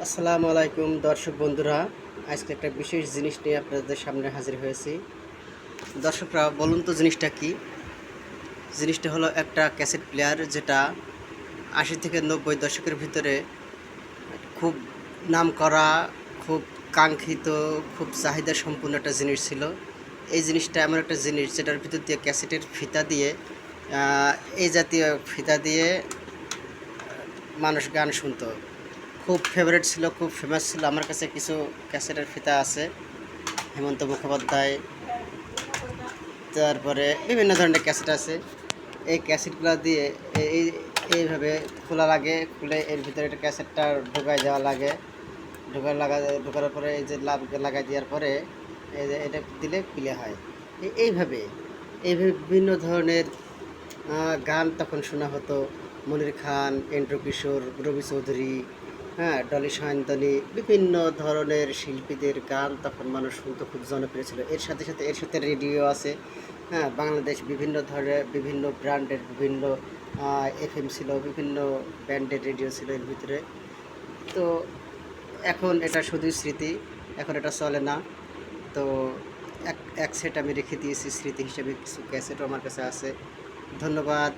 আসসালামু আলাইকুম দর্শক বন্ধুরা, আজকে একটা বিশেষ জিনিস নিয়ে আপনাদের সামনে হাজির হয়েছি। দর্শকরা বলুন তো জিনিসটা কি? জিনিসটা হলো একটা ক্যাসেট প্লেয়ার, যেটা ৮০ থেকে ৯০ দশকের ভিতরে খুব নামকরা, খুব কাঙ্ক্ষিত, খুব চাহিদা সম্পূর্ণ একটা জিনিস ছিল। এই জিনিসটা এমন একটা জিনিস যেটার ভিতর দিয়ে ক্যাসেটের ফিতা দিয়ে এই জাতীয় ফিতা দিয়ে মানুষ গান শুনতো। খুব ফেভারিট ছিল, খুব ফেমাস ছিল। আমার কাছে কিছু ক্যাসেটের ফিতা আছে, হেমন্ত মুখোপাধ্যায়, তারপরে বিভিন্ন ধরনের ক্যাসেট আছে। এই ক্যাসেটগুলো দিয়ে এই এইভাবে খোলা লাগে, খুলে এর ভিতরে একটা ক্যাসেটটা ঢোকায় যাওয়া লাগে। ঢোকার পরে এই যে লাগাই দেওয়ার পরে এই যে এটা দিলে প্লে হয়। এইভাবে এইভাবে বিভিন্ন ধরনের গান তখন শোনা হতো। মনির খান, এন্ড্রু কিশোর, রবি চৌধুরী, হ্যাঁ, ডলি সায়ন্তনী, বিভিন্ন ধরনের শিল্পীদের গান তখন মানুষ শুনতে খুব জনপ্রিয় ছিল। এর সাথে রেডিও আছে। হ্যাঁ, বাংলাদেশ বিভিন্ন ধরনের, বিভিন্ন ব্র্যান্ডের, বিভিন্ন এফএম ছিল, বিভিন্ন ব্যান্ডের রেডিও ছিল এর ভিতরে। তো এখন এটা শুধুই স্মৃতি, এখন এটা চলে না। তো এক এক সেট আমি রেখে দিয়েছি স্মৃতি হিসেবে, কিছু ক্যাসেটও আমার কাছে আছে। ধন্যবাদ।